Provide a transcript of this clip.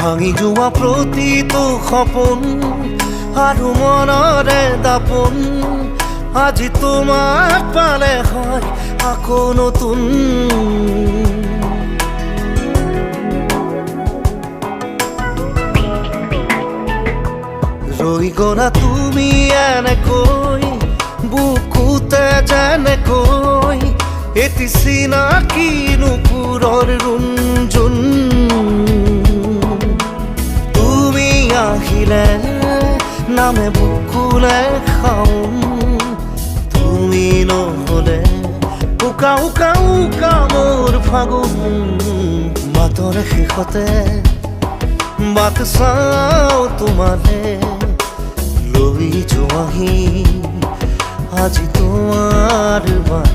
ভাঙি যোৱা প্ৰতিটো সপোন আৰু মনৰে দাপোন আজি তোমাক পালে হয় আকৌ নতুন ৰৈ গলা তুমি এনেকৈ বুকুতে যেনেকৈ এটি চিনাকি নুপুৰৰ ৰুণজুন তুমি আহিলে নামে বুকুলে খাওঁ তুমি নহ'লে উকা উকা উকা মোৰ ফাগুন মাতৰে শেষতে বাট চাওঁ তোমালে লৈ যোৱাহি আজি তোমাৰ বাট